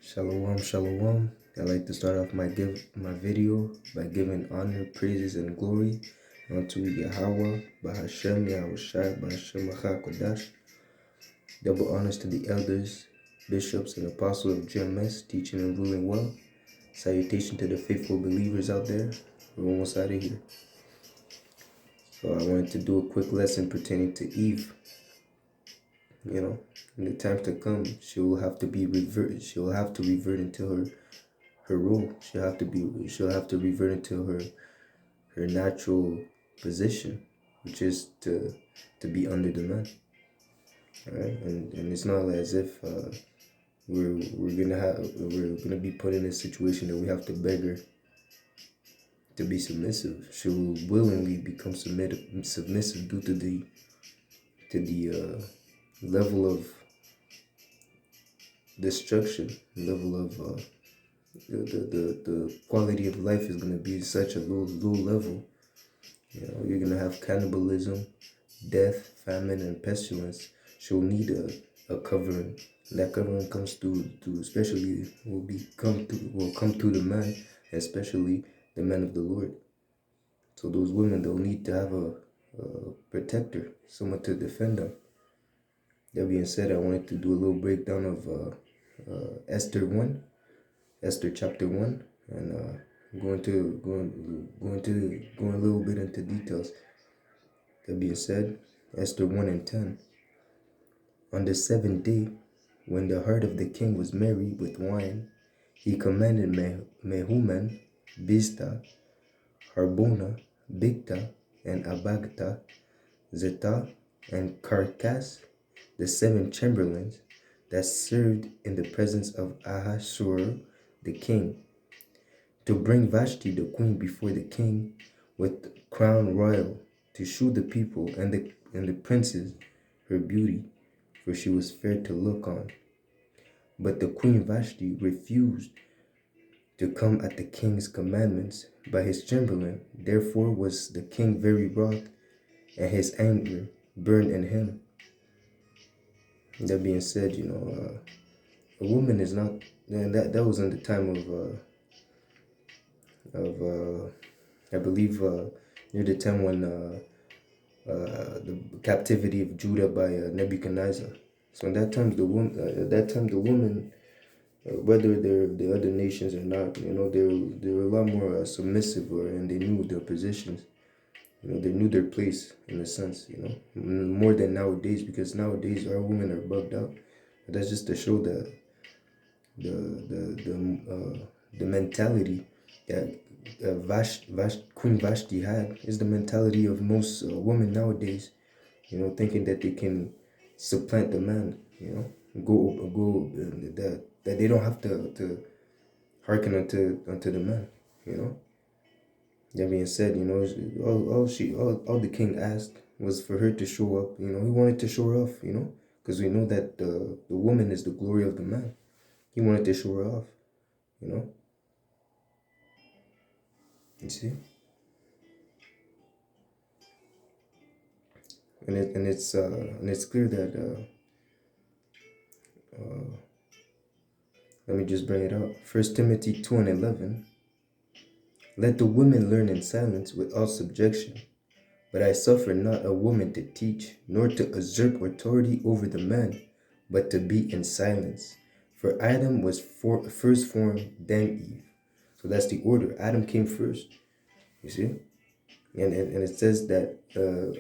Shalom, shalom. I'd like to start off my video by giving honor, praises, and glory unto Yahawah, Bahashem, Yahawashi, Bahashem, QADASH. Double honors to the elders, bishops, and apostles of GMS, teaching and ruling well. Salutation to the faithful believers out there. We're almost out of here. So I wanted to do a quick lesson pertaining to Eve. You know, in the time to come, she will have to be reverted. She will have to revert into her role. She'll have to revert into her natural position, which is to be under the man. All right, and it's not as if we're gonna be put in a situation that we have to beg her to be submissive. She will willingly become submissive due to the level of destruction, level of the quality of life is gonna be such a low level. You know, you're gonna have cannibalism, death, famine, and pestilence. She'll need a covering. And that covering comes through especially will come through the man, especially the man of the Lord. So those women, they'll need to have a protector, someone to defend them. That being said, I wanted to do a little breakdown of Esther chapter 1, and going a little bit into details. That being said, Esther 1 and 10. On the 7th day, when the heart of the king was merry with wine, he commanded Mehuman, Biztha, Harbona, Bigtha, and Abagtha, Zethah, and Carcass, the 7 chamberlains that served in the presence of Ahasuerus the king, to bring Vashti the queen before the king with crown royal, to shew the people and the princes her beauty, for she was fair to look on. But the queen Vashti refused to come at the king's commandments by his chamberlain. Therefore was the king very wroth, and his anger burned in him. That being said, you know, a woman is not, and that was in the time of I believe near the time when the captivity of Judah by Nebuchadnezzar. So in that time, the woman, whether they're the other nations or not, you know, they were a lot more submissive, and they knew their positions. You know, they knew their place in a sense. You know, more than nowadays, because nowadays our women are bugged out. But that's just to show the mentality that Queen Vashti had is the mentality of most women nowadays. You know, thinking that they can supplant the man. You know, go that they don't have to hearken unto the man. You know. That being said, you know, all the king asked was for her to show up. You know, he wanted to show her off. You know, because we know that the woman is the glory of the man. He wanted to show her off. You know. You see. And it's clear that let me just bring it up. 1 Timothy 2 and 11. Let the women learn in silence with all subjection. But I suffer not a woman to teach, nor to usurp authority over the man, but to be in silence. For Adam was first formed, then Eve. So that's the order. Adam came first. You see? And it says that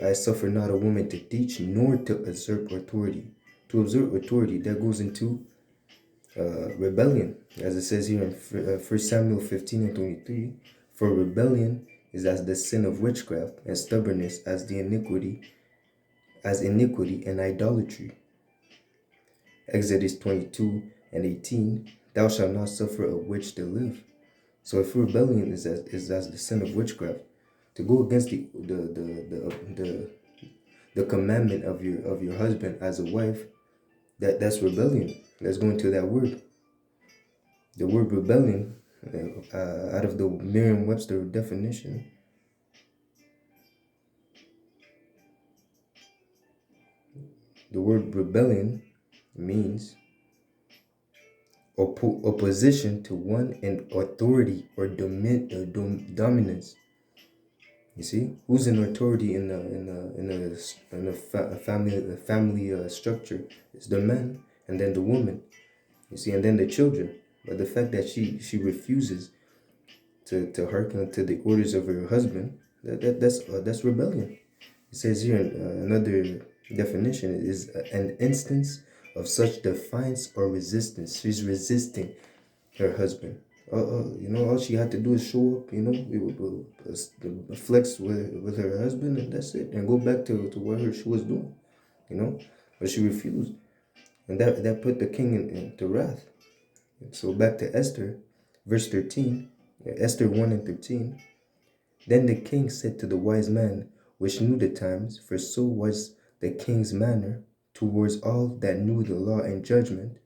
I suffer not a woman to teach, nor to usurp authority. To usurp authority, that goes into rebellion. As it says here in 1 Samuel 15 and 23, for rebellion is as the sin of witchcraft, and stubbornness as iniquity and idolatry. Exodus 22 and 18, thou shalt not suffer a witch to live. So if rebellion is as the sin of witchcraft, to go against the commandment of your husband as a wife, that's rebellion. Let's go into that word. The word rebellion, out of the Merriam-Webster definition, the word rebellion means opposition to one in authority or dominance. You see, who's in authority in a family structure? It's the man, and then the woman. You see, and then the children. But the fact that she refuses to hearken to the orders of her husband, that's rebellion. It says here another definition is an instance of such defiance or resistance. She's resisting her husband. All she had to do is show up, flex with her husband, and that's it, and go back to what she was doing, but she refused, and that put the king into wrath. So back to Esther, verse 13, Esther 1 and 13. Then the king said to the wise man, which knew the times, for so was the king's manner towards all that knew the law and judgment,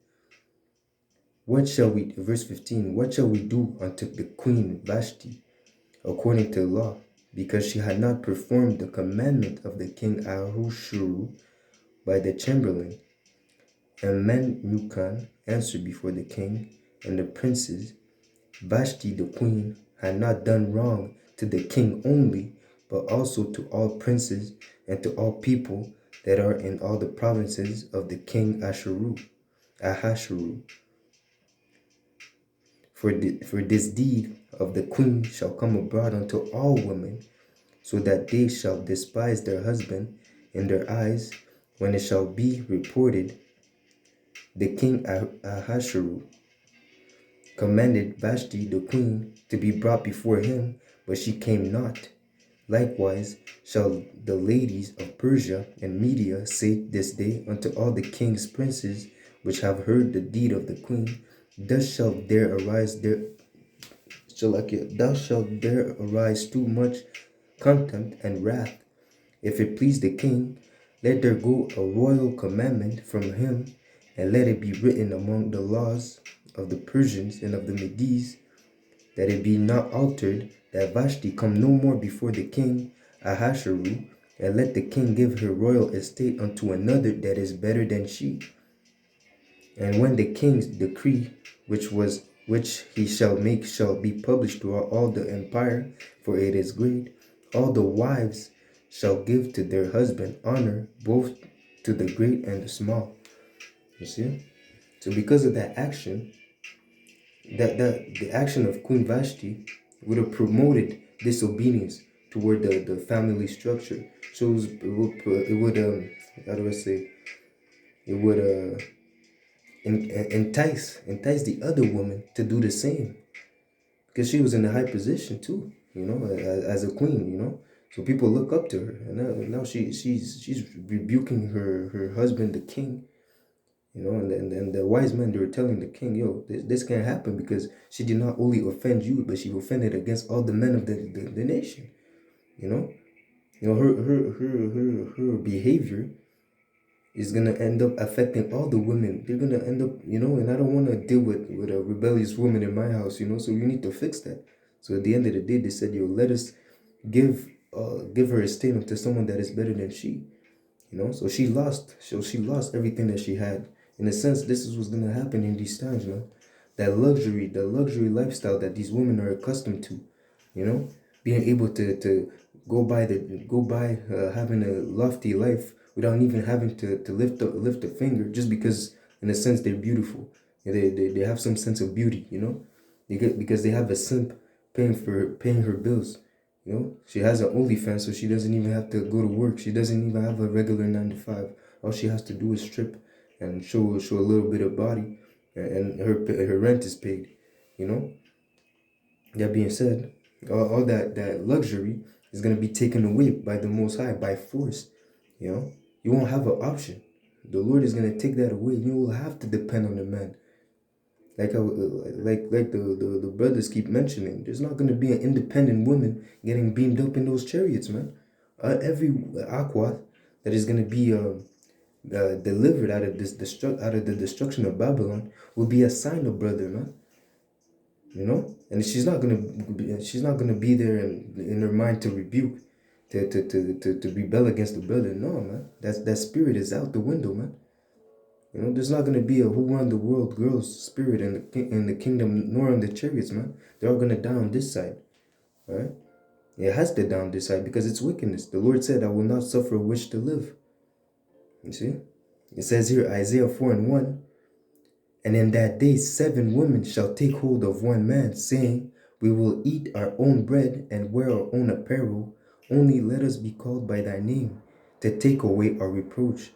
what shall we, verse 15, what shall we do unto the queen Vashti according to the law? Because she had not performed the commandment of the king Ahasuerus by the chamberlain. And Memucan answered before the king and the princes, Vashti the queen had not done wrong to the king only, but also to all princes and to all people that are in all the provinces of the king Ahasuerus. For this deed of the queen shall come abroad unto all women, so that they shall despise their husband in their eyes, when it shall be reported, the king Ahasuerus commanded Vashti the queen to be brought before him, but she came not. Likewise shall the ladies of Persia and Media say this day unto all the king's princes which have heard the deed of the queen, thus shall there arise too much contempt and wrath. If it please the king, let there go a royal commandment from him, and let it be written among the laws of the Persians and of the Medes, that it be not altered, that Vashti come no more before the king Ahasuerus, and let the king give her royal estate unto another that is better than she. And when the king's decree, which he shall make, shall be published throughout all the empire, for it is great, all the wives shall give to their husband honor, both to the great and the small. You see? So because of that action, that the action of Queen Vashti would have promoted disobedience toward the family structure. So it would entice the other woman to do the same, because she was in a high position too, as a queen, so people look up to her, and now she's rebuking her husband, the king, and the wise men, they were telling the king, yo, this can't happen, because she did not only offend you, but she offended against all the men of the nation. Her behavior is gonna end up affecting all the women. They're gonna end up, and I don't want to deal with a rebellious woman in my house, so we need to fix that. So at the end of the day, they said, yo, let us give her a statement to someone that is better than she. So she lost. So she lost everything that she had. In a sense, this is what's gonna happen in these times, man. The luxury lifestyle that these women are accustomed to, being able to go by having a lofty life without even having to lift a finger, just because, in a sense, they're beautiful. They have some sense of beauty, because they have a simp paying her bills. She has an OnlyFans, so she doesn't even have to go to work. She doesn't even have a regular 9 to 5. All she has to do is strip and show a little bit of body, and her rent is paid. That being said, all that luxury is gonna be taken away by the Most High by force. You won't have an option. The Lord is gonna take that away. You will have to depend on the man. Like the brothers keep mentioning, there's not gonna be an independent woman getting beamed up in those chariots, man. Every aqua that is gonna be delivered out of the destruction of Babylon will be a sign of brother, man. And she's not gonna be there in her mind to rebuke, to rebel against the brother. No, man. That spirit is out the window, man. You know, there's not going to be a who run the world girls spirit in the kingdom, nor in the chariots, man. They're all going to die on this side, right? It has to die on this side because it's wickedness. The Lord said, I will not suffer a witch to live. You see? It says here, Isaiah 4:1, and in that day 7 women shall take hold of one man, saying, we will eat our own bread and wear our own apparel. Only let us be called by thy name, to take away our reproach.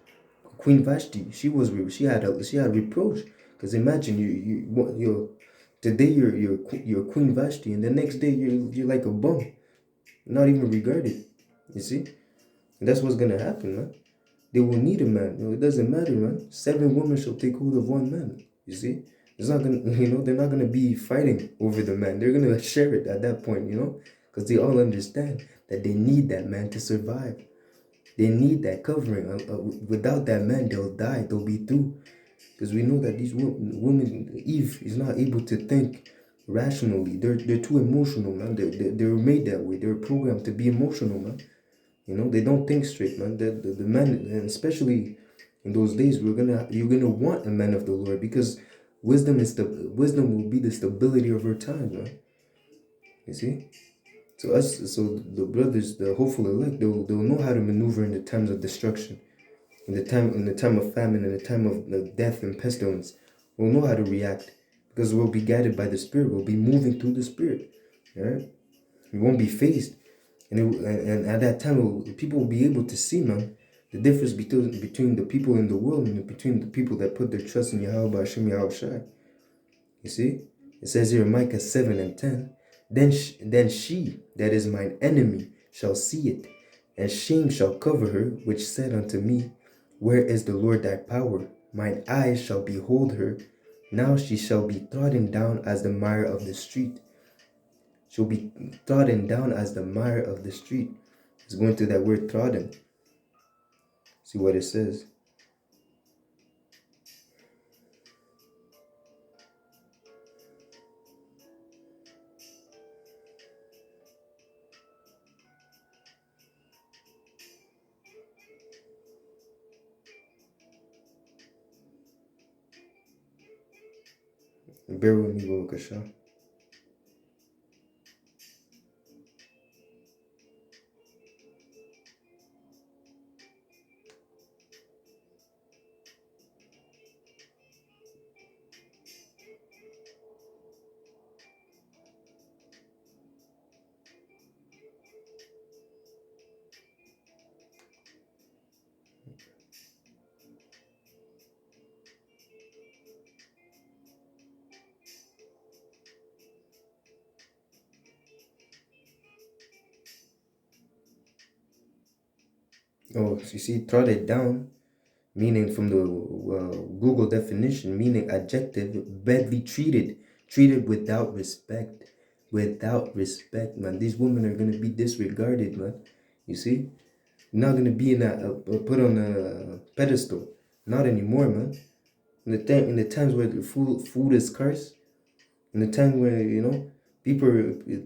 Queen Vashti, she had reproach, because imagine today you're Queen Vashti, and the next day you're like a bum, not even regarded. You see, and that's what's gonna happen, man. They will need a man. It doesn't matter, man. 7 women shall take hold of one man. You see, it's not gonna, they're not gonna be fighting over the man. They're gonna share it at that point, because they all understand that they need that man to survive. They need that covering. Without that man, they'll die. They'll be through. Because we know that these women, Eve is not able to think rationally. They're too emotional, man. They were made that way. They were programmed to be emotional, man. They don't think straight, man. The man, and especially in those days, you're gonna want a man of the Lord, because wisdom will be the stability of our time, man. You see. So the brothers, the hopeful elect, they'll know how to maneuver in the times of destruction, in the time of famine, in the time of death and pestilence. We'll know how to react, because we'll be guided by the Spirit. We'll be moving through the Spirit. All right, we won't be phased, and at that time, people will be able to see, man, the difference between the people in the world and between the people that put their trust in YAHAWASHI. You see, it says here in Micah 7:10, then she that is mine enemy shall see it, and shame shall cover her, which said unto me, where is the Lord thy power? Mine eyes shall behold her. Now she shall be trodden down as the mire of the street. She'll be trodden down as the mire of the street. It's going to that word trodden. See what it says. Bear with me, RAWCHAA. Oh, so you see, trodden down, meaning from the Google definition, meaning adjective, badly treated without respect. Without respect, man. These women are going to be disregarded, man. You see? You're not going to be put on a pedestal. Not anymore, man. In the times where the food is scarce, in the time where,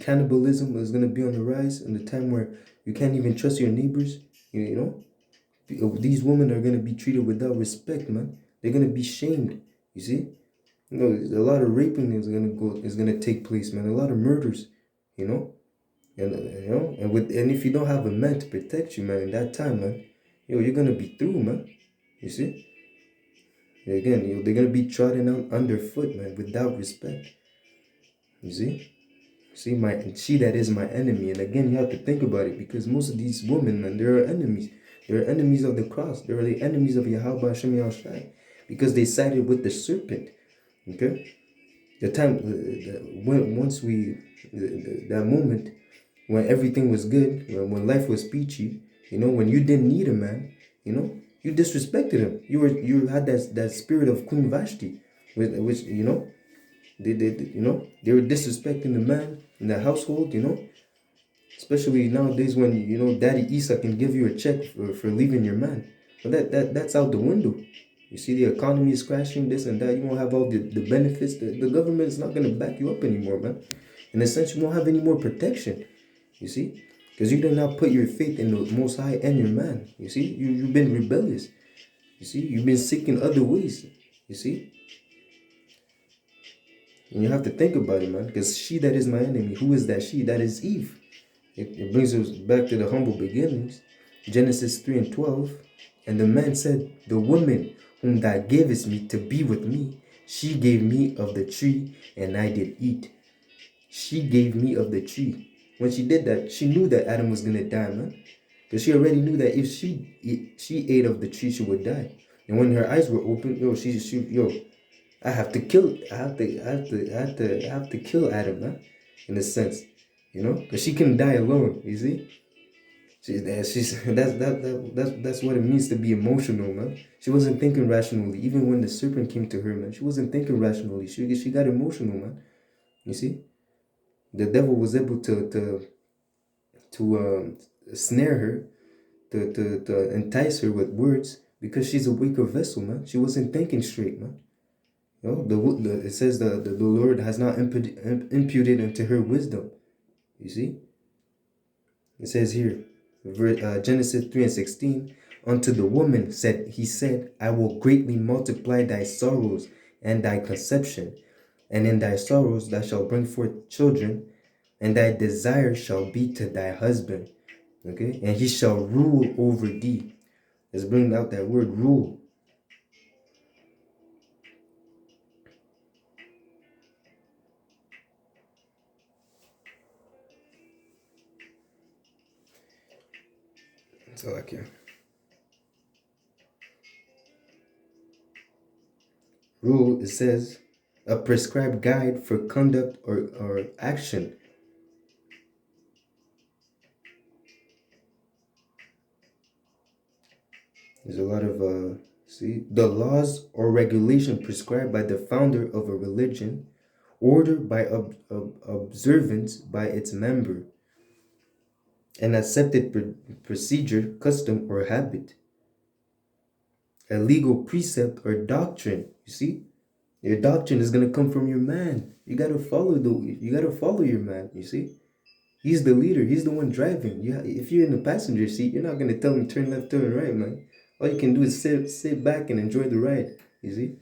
cannibalism is going to be on the rise, in the time where you can't even trust your neighbors, these women are going to be treated without respect, man. They're going to be shamed, you see? A lot of raping is going to take place, man. A lot of murders, you know? And if you don't have a man to protect you, man, in that time, man, you're going to be through, man. You see? Again, they're going to be trodden underfoot, man, without respect. You see? She that is my enemy. And again, you have to think about it, because most of these women, man, they're enemies. They're enemies of the cross. They're the enemies of Yahweh Hashem Yahushai, because they sided with the serpent. Okay? The time, that moment when everything was good, when life was peachy, when you didn't need a man, you disrespected him. You had that spirit of Queen Vashti, which they were disrespecting the man in the household, especially nowadays when Daddy Isa can give you a check for leaving your man. But that's out the window. You see, the economy is crashing, this and that. You won't have all the benefits. The government is not going to back you up anymore, man. In a sense, you won't have any more protection. You see, because you did not put your faith in the Most High and your man. You see, you've been rebellious. You see, you've been seeking other ways. You see, and you have to think about it, man. Because she that is my enemy, who is that she? That is Eve. It brings us back to the humble beginnings. Genesis 3:12. And the man said, the woman whom thou gavest me to be with me, she gave me of the tree, and I did eat. She gave me of the tree. When she did that, she knew that Adam was gonna die, man. Because she already knew that if she ate of the tree, she would die. And when her eyes were open, I have to kill. I have to kill Adam, man. In a sense, because she couldn't die alone. You see, that's what it means to be emotional, man. She wasn't thinking rationally. Even when the serpent came to her, man, she wasn't thinking rationally. She got emotional, man. You see, the devil was able to snare her, to entice her with words because she's a weaker vessel, man. She wasn't thinking straight, man. It says the Lord has not imputed into her wisdom. You see, it says here, Genesis 3:16, unto the woman he said, I will greatly multiply thy sorrows and thy conception, and in thy sorrows thou shalt bring forth children, and thy desire shall be to thy husband. Okay, and he shall rule over thee. Let's bring out that word rule. That's all I care. Rule, it says, a prescribed guide for conduct or action. There's a lot of, the laws or regulation prescribed by the founder of a religion, ordered by observance by its member, an accepted procedure, custom, or habit, a legal precept or doctrine. You see, your doctrine is gonna come from your man. You gotta follow your man. You see, he's the leader. He's the one driving. If you're in the passenger seat, you're not gonna tell him turn left, turn right, man. All you can do is sit back and enjoy the ride. You see.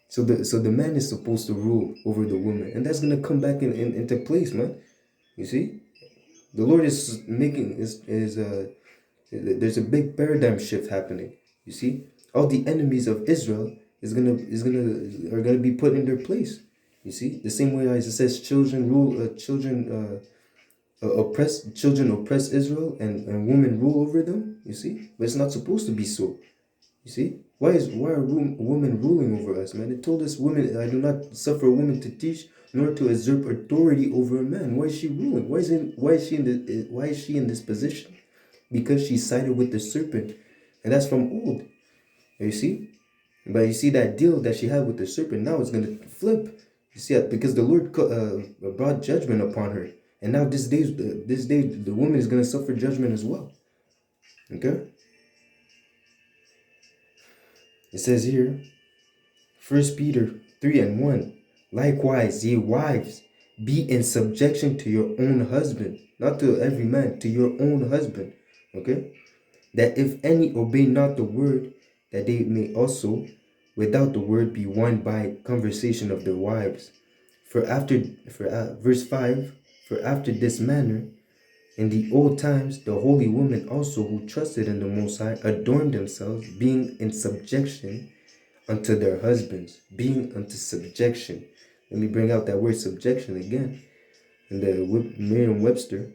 So the man is supposed to rule over the woman, and that's gonna come back into place, man. You see, the Lord is making there's a big paradigm shift happening. You see, all the enemies of Israel are gonna be put in their place. You see, the same way as it says, children oppress Israel, and women rule over them. You see, but it's not supposed to be so. You see, why are women ruling over us, man? It told us, women, I do not suffer a woman to teach nor to usurp authority over a man. Why is she ruling? Why is she in this position? Because she sided with the serpent, and that's from old. You see, but you see that deal that she had with the serpent. Now it's gonna flip. You see, because the Lord brought judgment upon her, and now this day the woman is gonna suffer judgment as well. Okay. It says here, 1 Peter 3:1. Likewise, ye wives, be in subjection to your own husband, not to every man, to your own husband. Okay? That if any obey not the word, that they may also, without the word, be won by conversation of their wives. Verse 5, for after this manner, in the old times, the holy women also who trusted in the Most High adorned themselves, being in subjection unto their husbands, being unto subjection. Let me bring out that word subjection again in the Merriam-Webster.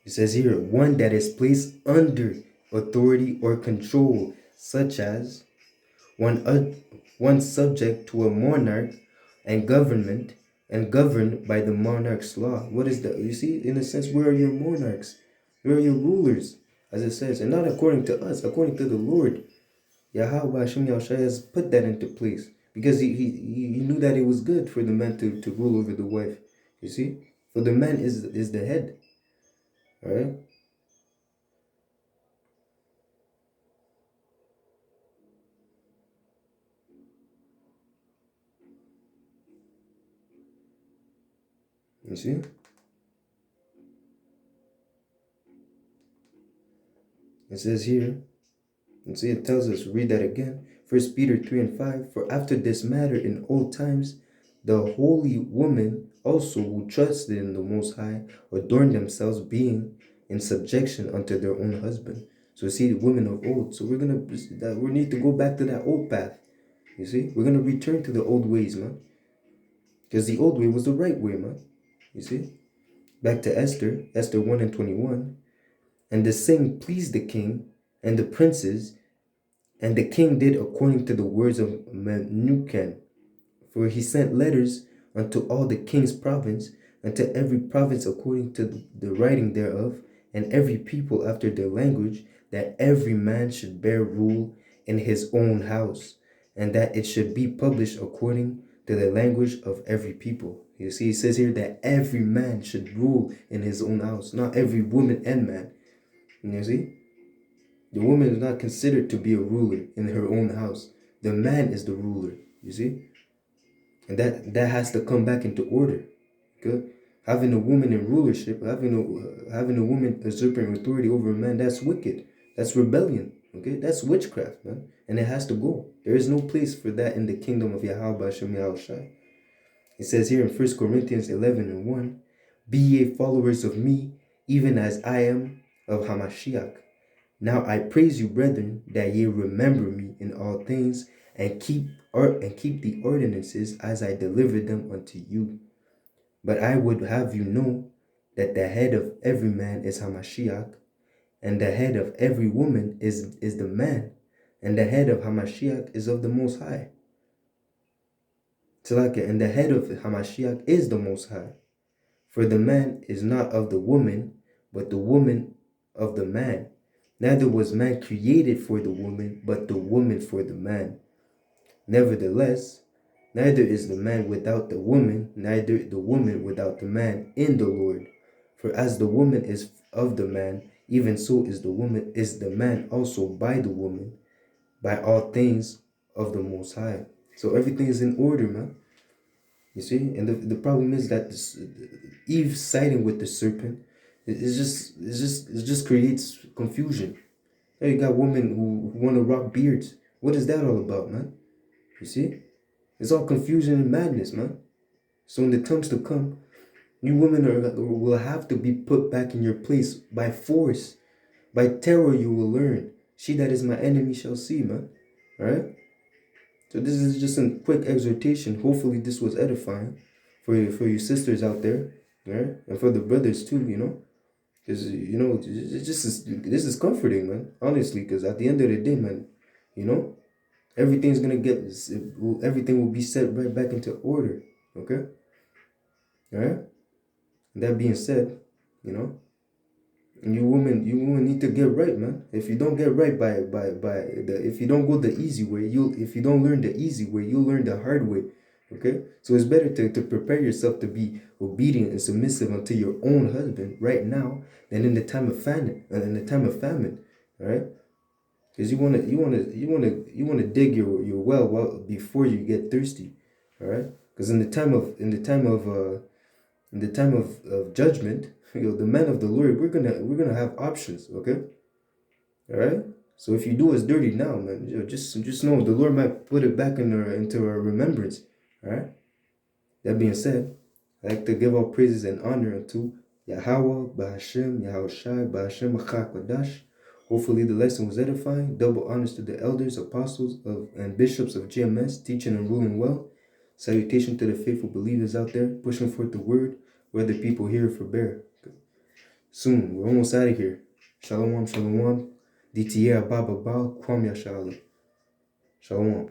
It says here, one that is placed under authority or control, such as one subject to a monarch and government and governed by the monarch's law. What is that? You see, in a sense, where are your monarchs? Where are your rulers? As it says, and not according to us, according to the Lord. YAHAWASHI has put that into place because he knew that it was good for the man to rule over the wife. You see? For the man is the head. Alright? You see? It says here, and see, it tells us, read that again. 1 Peter 3:5. For after this matter in old times, the holy women also who trusted in the Most High adorned themselves, being in subjection unto their own husband. So see, the women of old. So we need to go back to that old path. You see, we're gonna return to the old ways, man. Because the old way was the right way, man. You see, back to Esther, Esther 1:21. And the saying pleased the king and the princes. And the king did according to the words of Memucan, for he sent letters unto all the king's province, unto every province according to the writing thereof, and every people after their language, that every man should bear rule in his own house, and that it should be published according to the language of every people. You see, it says here that every man should rule in his own house, not every woman and man. You see? The woman is not considered to be a ruler in her own house. The man is the ruler, you see? And that has to come back into order. Okay? Having a woman in rulership, having a woman usurping authority over a man, that's wicked. That's rebellion. Okay? That's witchcraft, man. And it has to go. There is no place for that in the kingdom of YAHAWASHI. It says here in 1 Corinthians 11:1, be ye followers of me, even as I am of Hamashiach. Now I praise you, brethren, that ye remember me in all things, and keep the ordinances as I delivered them unto you. But I would have you know that the head of every man is Hamashiach, and the head of every woman is the man, and the head of Hamashiach is of the Most High. And the head of Hamashiach is the Most High. For the man is not of the woman, but the woman of the man. Neither was man created for the woman, but the woman for the man. Nevertheless, neither is the man without the woman, neither the woman without the man in the Lord. For as the woman is of the man, even so is the man also by the woman, by all things of the Most High. So everything is in order, man. You see? And the problem is that Eve siding with the serpent, it just creates confusion. You got women who want to rock beards. What is that all about, man? You see? It's all confusion and madness, man. So when the times to come, you women will have to be put back in your place by force. By terror you will learn. She that is my enemy shall see, man. Alright? So this is just a quick exhortation. Hopefully this was edifying for you sisters out there. Right? And for the brothers too, you know. Because, you know, this is comforting, man. Honestly, because at the end of the day, man, you know, everything's going to everything will be set right back into order. Okay? All right? That being said, you know, you women need to get right, man. If you don't get right if you don't go the easy way, if you don't learn the easy way, you'll learn the hard way. Okay, so it's better to prepare yourself to be obedient and submissive unto your own husband right now than in the time of famine. All right, because you wanna dig your well before you get thirsty. All right, because in the time of judgment, the men of the Lord, we're gonna have options. Okay, all right. So if you do us dirty now, man, just know the Lord might put it back into our remembrance. All right. That being said, I like to give all praises and honor unto Yahawah, Bahashem, Yahawashi, Bahashem, QADASH. Hopefully the lesson was edifying. Double honors to the elders, apostles, and bishops of GMS, teaching and ruling well. Salutation to the faithful believers out there, pushing forth the word, whether people hear it for bear. Soon, we're almost out of here. Shalom, shalom. DTA, Baba, Kwam Yashala. Shalom.